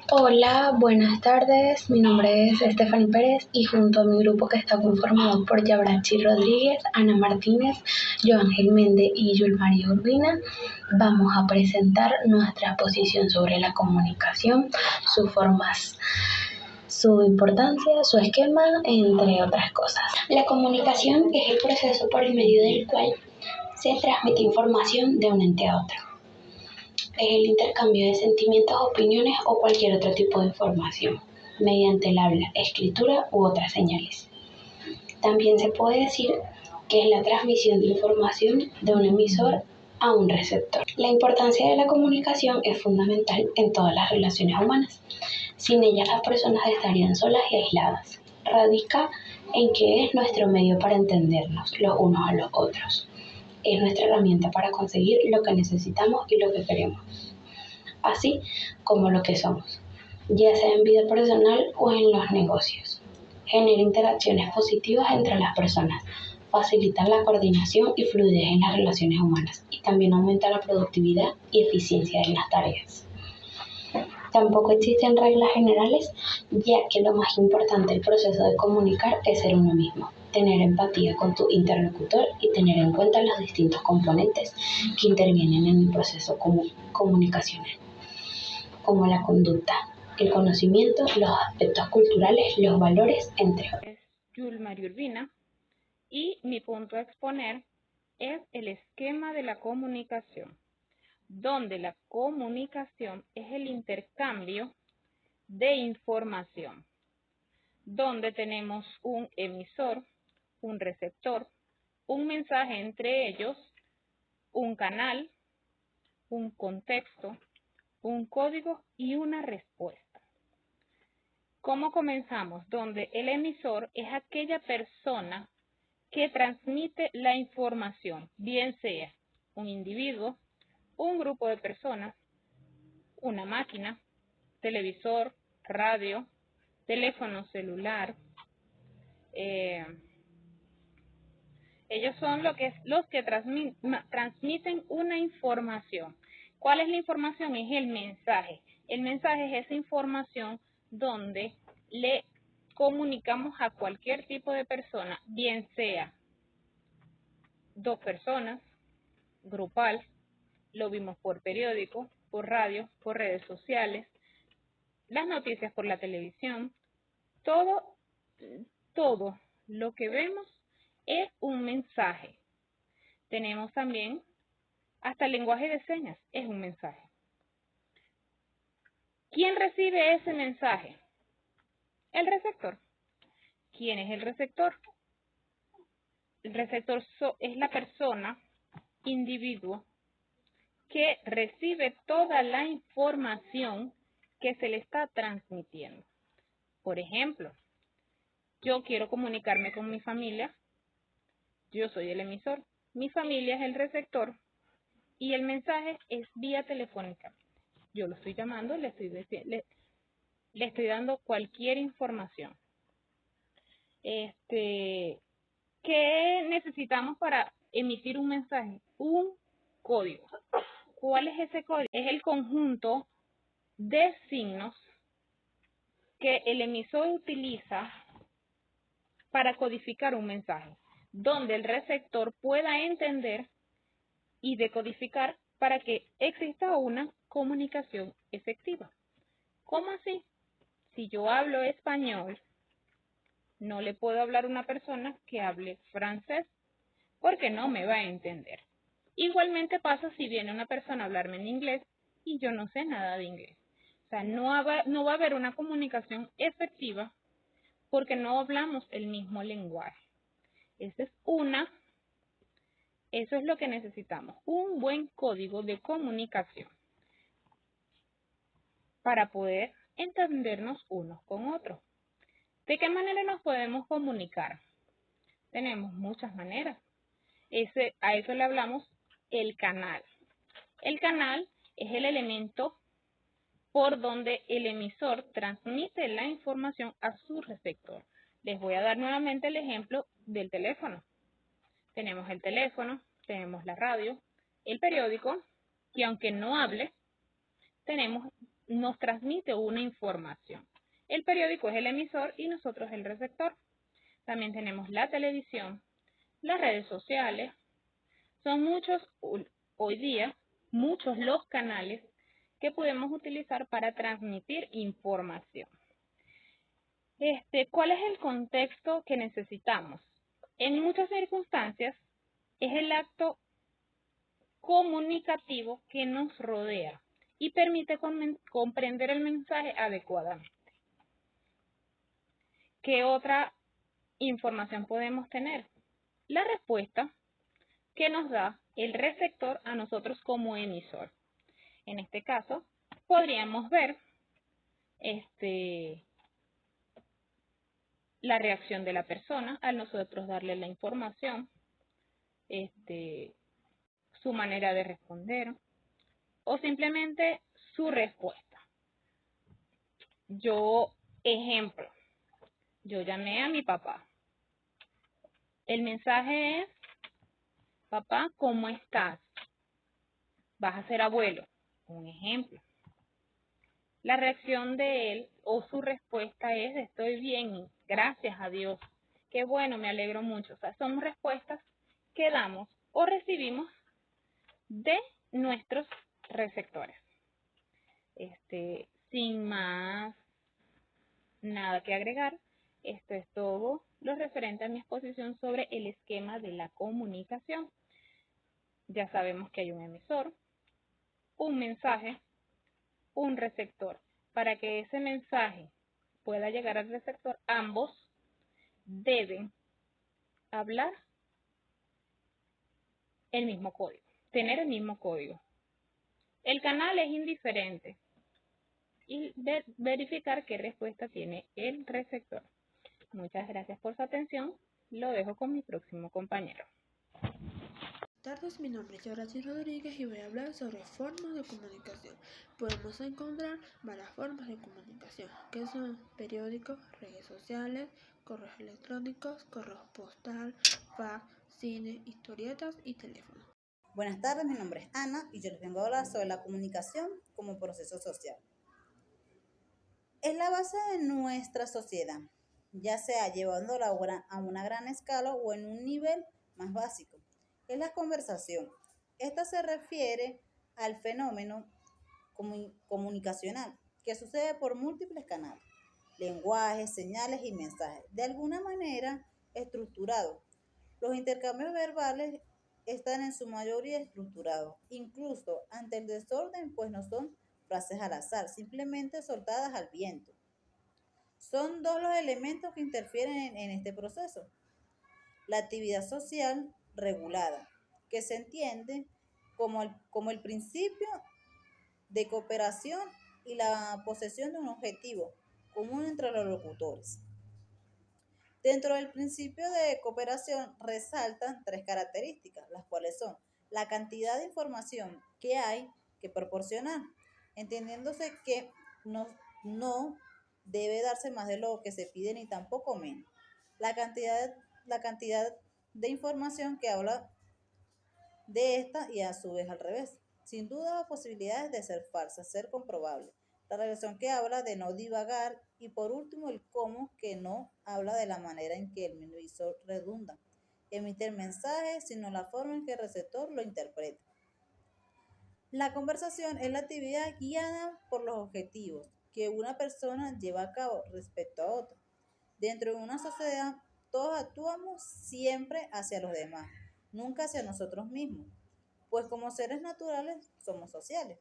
Hola, buenas tardes. Mi nombre es Stephanie Pérez y junto a mi grupo que está conformado por Yabrachi Rodríguez, Ana Martínez, Joángel Méndez y Yulmaria Urbina, vamos a presentar nuestra posición sobre la comunicación, sus formas, su importancia, su esquema, entre otras cosas. La comunicación es el proceso por el medio del cual se transmite información de un ente a otro. Es el intercambio de sentimientos, opiniones o cualquier otro tipo de información, mediante el habla, escritura u otras señales. También se puede decir que es la transmisión de información de un emisor a un receptor. La importancia de la comunicación es fundamental en todas las relaciones humanas. Sin ella las personas estarían solas y aisladas. Radica en que es nuestro medio para entendernos los unos a los otros. Es nuestra herramienta para conseguir lo que necesitamos y lo que queremos, así como lo que somos, ya sea en vida personal o en los negocios. Genera interacciones positivas entre las personas, facilita la coordinación y fluidez en las relaciones humanas y también aumenta la productividad y eficiencia en las tareas. Tampoco existen reglas generales, ya que lo más importante del proceso de comunicar es ser uno mismo, tener empatía con tu interlocutor y tener en cuenta los distintos componentes que intervienen en el proceso comunicacional, como la conducta, el conocimiento, los aspectos culturales, los valores, entre otros. Es Yulmaria Urbina y mi punto a exponer es el esquema de la comunicación, donde la comunicación es el intercambio de información, donde tenemos un emisor, un receptor, un mensaje entre ellos, un canal, un contexto, un código y una respuesta. ¿Cómo comenzamos? Donde el emisor es aquella persona que transmite la información, bien sea un individuo, un grupo de personas, una máquina, televisor, radio, teléfono celular. Ellos son los que transmiten una información. ¿Cuál es la información? Es el mensaje. El mensaje es esa información donde le comunicamos a cualquier tipo de persona, bien sea dos personas, grupal, lo vimos por periódico, por radio, por redes sociales, las noticias por la televisión, todo lo que vemos es un mensaje. Tenemos también hasta el lenguaje de señas, es un mensaje. ¿Quién recibe ese mensaje? El receptor. ¿Quién es el receptor? El receptor es la persona, individuo, que recibe toda la información que se le está transmitiendo. Por ejemplo, yo quiero comunicarme con mi familia, yo soy el emisor, mi familia es el receptor y el mensaje es vía telefónica. Yo lo estoy llamando, le estoy dando cualquier información. ¿Qué necesitamos para emitir un mensaje? Un código. ¿Cuál es ese código? Es el conjunto de signos que el emisor utiliza para codificar un mensaje, donde el receptor pueda entender y decodificar para que exista una comunicación efectiva. ¿Cómo así? Si yo hablo español, no le puedo hablar a una persona que hable francés, porque no me va a entender. Igualmente pasa si viene una persona a hablarme en inglés y yo no sé nada de inglés. O sea, no va a haber una comunicación efectiva porque no hablamos el mismo lenguaje. Eso es lo que necesitamos, un buen código de comunicación para poder entendernos unos con otros. ¿De qué manera nos podemos comunicar? Tenemos muchas maneras. A eso le hablamos el canal. El canal es el elemento por donde el emisor transmite la información a su receptor. Les voy a dar nuevamente el ejemplo del teléfono. Tenemos el teléfono, tenemos la radio, el periódico, que aunque no hable, tenemos nos transmite una información. El periódico es el emisor y nosotros el receptor. También tenemos la televisión, las redes sociales. Son muchos hoy día, muchos los canales que podemos utilizar para transmitir información. ¿Cuál es el contexto que necesitamos? En muchas circunstancias es el acto comunicativo que nos rodea y permite comprender el mensaje adecuadamente. ¿Qué otra información podemos tener? La respuesta que nos da el receptor a nosotros como emisor. En este caso, podríamos ver la reacción de la persona al nosotros darle la información, su manera de responder o simplemente su respuesta. Ejemplo, yo llamé a mi papá. El mensaje es: papá, ¿cómo estás? Vas a ser abuelo. Un ejemplo. La reacción de él o su respuesta es: estoy bien, gracias a Dios. Qué bueno, me alegro mucho. O sea, son respuestas que damos o recibimos de nuestros receptores. Sin más nada que agregar, esto es todo lo referente a mi exposición sobre el esquema de la comunicación. Ya sabemos que hay un emisor, un mensaje, un receptor. Para que ese mensaje pueda llegar al receptor, ambos deben hablar el mismo código, tener el mismo código. El canal es indiferente y verificar qué respuesta tiene el receptor. Muchas gracias por su atención. Lo dejo con mi próximo compañero. Buenas tardes, mi nombre es Yorachi Rodríguez y voy a hablar sobre formas de comunicación. Podemos encontrar varias formas de comunicación, que son periódicos, redes sociales, correos electrónicos, correos postal, fax, cine, historietas y teléfono. Buenas tardes, mi nombre es Ana y yo les vengo a hablar sobre la comunicación como proceso social. Es la base de nuestra sociedad, ya sea llevándola a una gran escala o en un nivel más básico. Es la conversación. Esta se refiere al fenómeno comunicacional que sucede por múltiples canales, lenguajes, señales y mensajes, de alguna manera estructurados. Los intercambios verbales están en su mayoría estructurados, incluso ante el desorden, pues no son frases al azar, simplemente soltadas al viento. Son dos los elementos que interfieren en este proceso. La actividad social regulada, que se entiende como el principio de cooperación y la posesión de un objetivo común entre los locutores. Dentro del principio de cooperación resaltan tres características, las cuales son la cantidad de información que hay que proporcionar, entendiéndose que no debe darse más de lo que se pide ni tampoco menos. La cantidad de información que habla de esta y a su vez al revés. Sin duda, posibilidades de ser falsas, ser comprobables. La relación que habla de no divagar y por último el cómo, que no habla de la manera en que el emisor redunda, emite el mensaje, sino la forma en que el receptor lo interpreta. La conversación es la actividad guiada por los objetivos que una persona lleva a cabo respecto a otra. Dentro de una sociedad, todos actuamos siempre hacia los demás, nunca hacia nosotros mismos, pues como seres naturales somos sociales.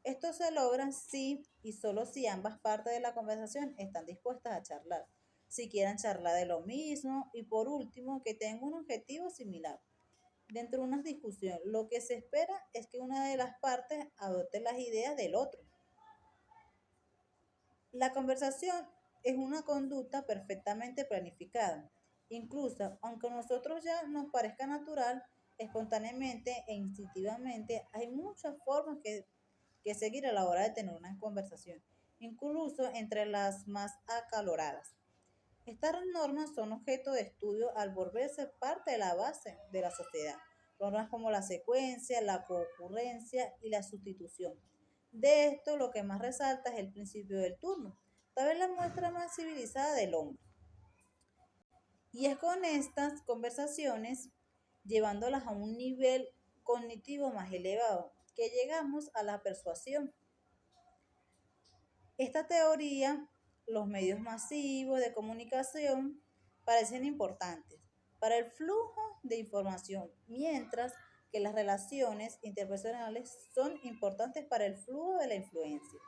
Esto se logra si y solo si ambas partes de la conversación están dispuestas a charlar, si quieren charlar de lo mismo y por último que tengan un objetivo similar. Dentro de una discusión, lo que se espera es que una de las partes adopte las ideas del otro. La conversación es una conducta perfectamente planificada. Incluso, aunque a nosotros ya nos parezca natural, espontáneamente e instintivamente, hay muchas formas que seguir a la hora de tener una conversación, incluso entre las más acaloradas. Estas normas son objeto de estudio al volverse parte de la base de la sociedad. Normas como la secuencia, la concurrencia y la sustitución. De esto, lo que más resalta es el principio del turno, tal vez la muestra más civilizada del hombre. Y es con estas conversaciones, llevándolas a un nivel cognitivo más elevado, que llegamos a la persuasión. Esta teoría, los medios masivos de comunicación parecen importantes para el flujo de información, mientras que las relaciones interpersonales son importantes para el flujo de la influencia.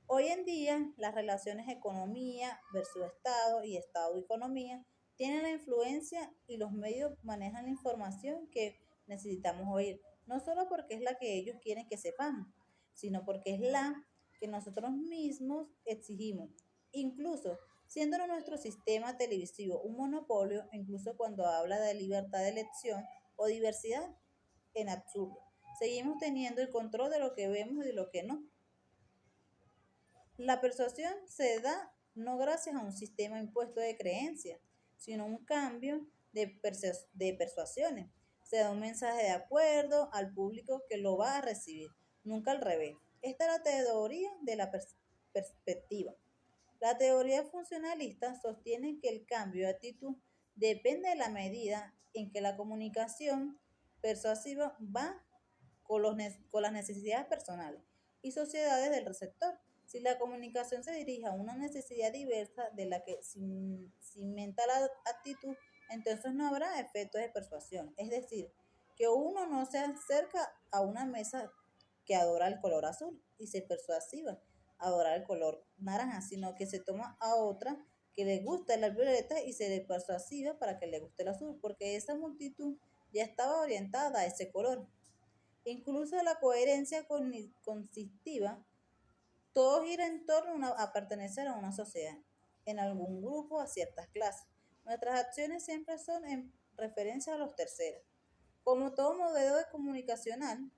Hoy en día, las relaciones economía versus Estado y Estado-economía tienen la influencia y los medios manejan la información que necesitamos oír, no solo porque es la que ellos quieren que sepamos, sino porque es la que nosotros mismos exigimos. Incluso, siendo nuestro sistema televisivo un monopolio, incluso cuando habla de libertad de elección o diversidad, en absurdo, seguimos teniendo el control de lo que vemos y de lo que no. La persuasión se da no gracias a un sistema impuesto de creencias, sino a un cambio de persuasiones. Se da un mensaje de acuerdo al público que lo va a recibir, nunca al revés. Esta es la teoría de la perspectiva. La teoría funcionalista sostiene que el cambio de actitud depende de la medida en que la comunicación persuasiva va con las necesidades personales y sociedades del receptor. Si la comunicación se dirige a una necesidad diversa de la que cimenta la actitud, entonces no habrá efectos de persuasión. Es decir, que uno no se acerca a una mesa que adora el color azul y se persuasiva a adorar el color naranja, sino que se toma a otra que le gusta la violeta y se le persuasiva para que le guste el azul, porque esa multitud ya estaba orientada a ese color. Incluso la coherencia consistiva, todo gira en torno a pertenecer a una sociedad, en algún grupo, a ciertas clases. Nuestras acciones siempre son en referencia a los terceros. Como todo modelo de comunicacional,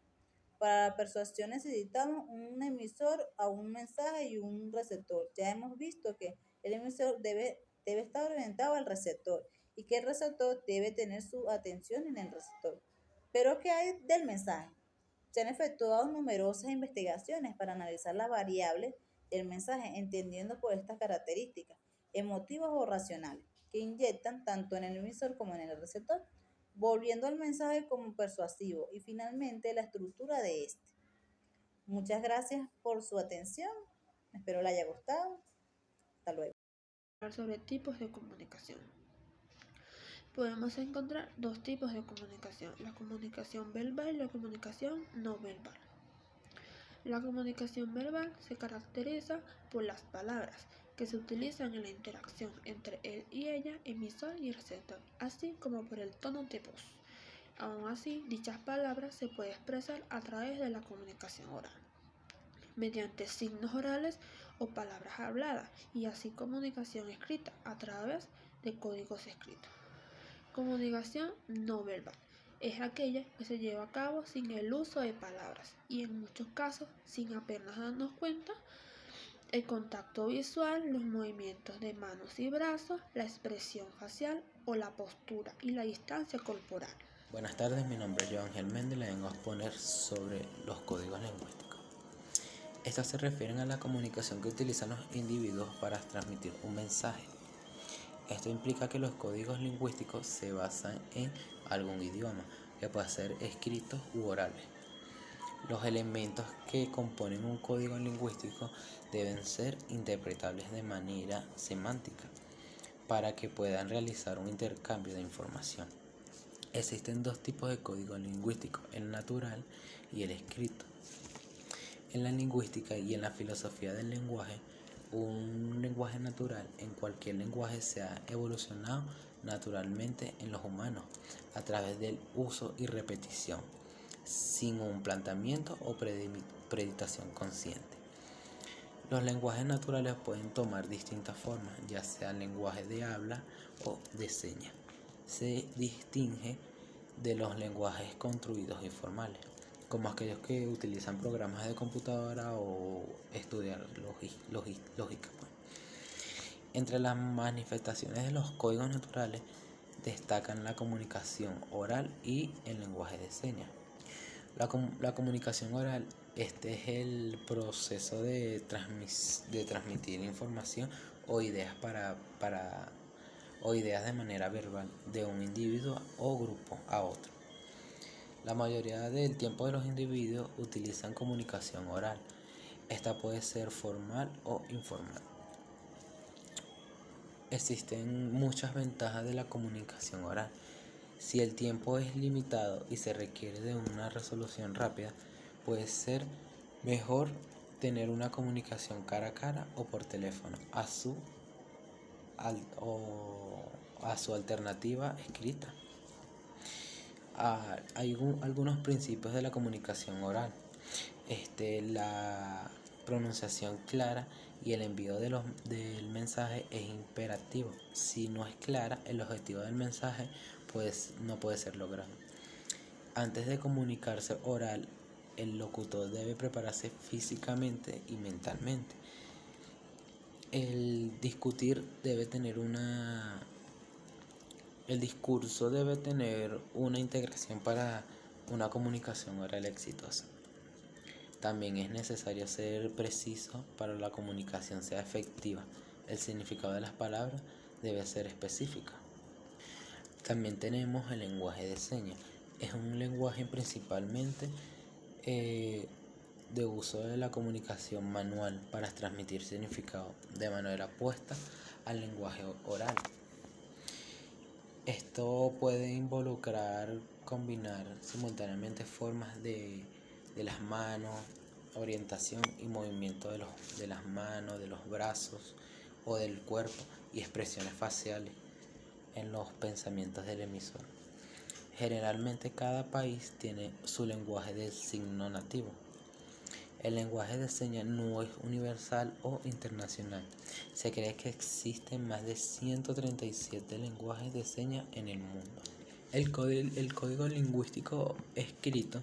para la persuasión necesitamos un emisor a un mensaje y un receptor. Ya hemos visto que el emisor debe estar orientado al receptor y que el receptor debe tener su atención en el receptor. Pero ¿qué hay del mensaje? Se han efectuado numerosas investigaciones para analizar las variables del mensaje, entendiendo por estas características, emotivas o racionales, que inyectan tanto en el emisor como en el receptor, volviendo el mensaje como persuasivo y finalmente la estructura de este. Muchas gracias por su atención, espero le haya gustado. Hasta luego. Sobre tipos de comunicación. Podemos encontrar dos tipos de comunicación, la comunicación verbal y la comunicación no verbal. La comunicación verbal se caracteriza por las palabras que se utilizan en la interacción entre él y ella, emisor y receptor, así como por el tono de voz. Aún así, dichas palabras se pueden expresar a través de la comunicación oral, mediante signos orales o palabras habladas, y así comunicación escrita a través de códigos escritos. Comunicación no verbal es aquella que se lleva a cabo sin el uso de palabras y en muchos casos sin apenas darnos cuenta. El contacto visual, los movimientos de manos y brazos, la expresión facial o la postura y la distancia corporal. Buenas tardes, mi nombre es Joan Ángel Méndez y le vengo a exponer sobre los códigos lingüísticos. Estos se refieren a la comunicación que utilizan los individuos para transmitir un mensaje. Esto implica que los códigos lingüísticos se basan en algún idioma, que puede ser escrito u orales. Los elementos que componen un código lingüístico deben ser interpretables de manera semántica para que puedan realizar un intercambio de información. Existen dos tipos de código lingüístico, el natural y el escrito. En la lingüística y en la filosofía del lenguaje, un lenguaje natural en cualquier lenguaje se ha evolucionado naturalmente en los humanos a través del uso y repetición, sin un planteamiento o predictación consciente. Los lenguajes naturales pueden tomar distintas formas, ya sea lenguaje de habla o de señas. Se distingue de los lenguajes construidos y formales, como aquellos que utilizan programas de computadora o estudiar lógica. Entre las manifestaciones de los códigos naturales destacan la comunicación oral y el lenguaje de señas. La comunicación oral Este es el proceso de transmitir información o ideas o ideas de manera verbal de un individuo o grupo a otro. La mayoría del tiempo de los individuos utilizan comunicación oral. Esta puede ser formal o informal. Existen muchas ventajas de la comunicación oral. Si el tiempo es limitado y se requiere de una resolución rápida, puede ser mejor tener una comunicación cara a cara o por teléfono a su alternativa escrita. Hay algunos principios de la comunicación oral. La pronunciación clara y el envío del mensaje es imperativo. Si no es clara, el objetivo del mensaje no puede ser logrado. Antes de comunicarse oral, el locutor debe prepararse físicamente y mentalmente. El discurso debe tener una integración para una comunicación oral exitosa. También es necesario ser preciso para que la comunicación sea efectiva. El significado de las palabras debe ser específico. También tenemos el lenguaje de señas. Es un lenguaje principalmente de uso de la comunicación manual para transmitir significado de manera opuesta al lenguaje oral. Esto puede involucrar combinar simultáneamente formas de las manos, orientación y movimiento de las manos, de los brazos o del cuerpo y expresiones faciales en los pensamientos del emisor. Generalmente cada país tiene su lenguaje de signo nativo. El lenguaje de señas no es universal o internacional. Se cree que existen más de 137 lenguajes de señas en el mundo. El código lingüístico escrito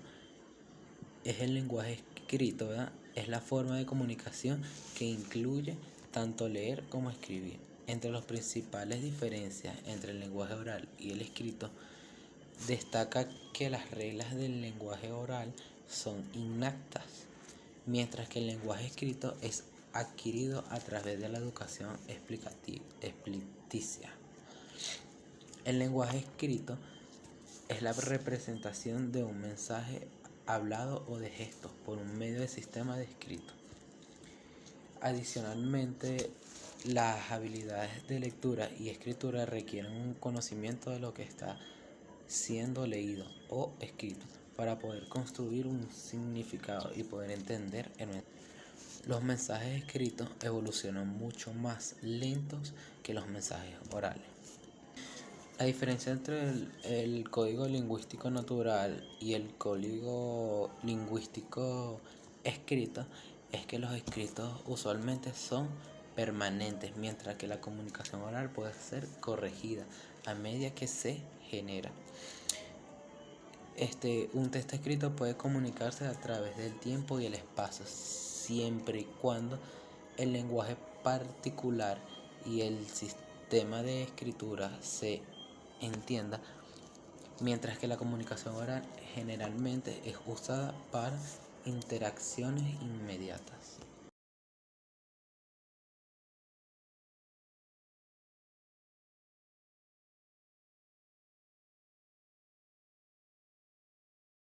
es el lenguaje escrito, ¿verdad? Es la forma de comunicación que incluye tanto leer como escribir. Entre las principales diferencias entre el lenguaje oral y el escrito, destaca que las reglas del lenguaje oral son innatas, mientras que el lenguaje escrito es adquirido a través de la educación explícita. El lenguaje escrito es la representación de un mensaje hablado o de gestos por un medio de sistema de escrito. Adicionalmente, las habilidades de lectura y escritura requieren un conocimiento de lo que está siendo leído o escrito para poder construir un significado y poder entender el mensaje. Los mensajes escritos evolucionan mucho más lentos que los mensajes orales. La diferencia entre el código lingüístico natural y el código lingüístico escrito es que los escritos usualmente son permanentes, mientras que la comunicación oral puede ser corregida a medida que se genera. Un texto escrito puede comunicarse a través del tiempo y el espacio, siempre y cuando el lenguaje particular y el sistema de escritura se entienda, mientras que la comunicación oral generalmente es usada para interacciones inmediatas.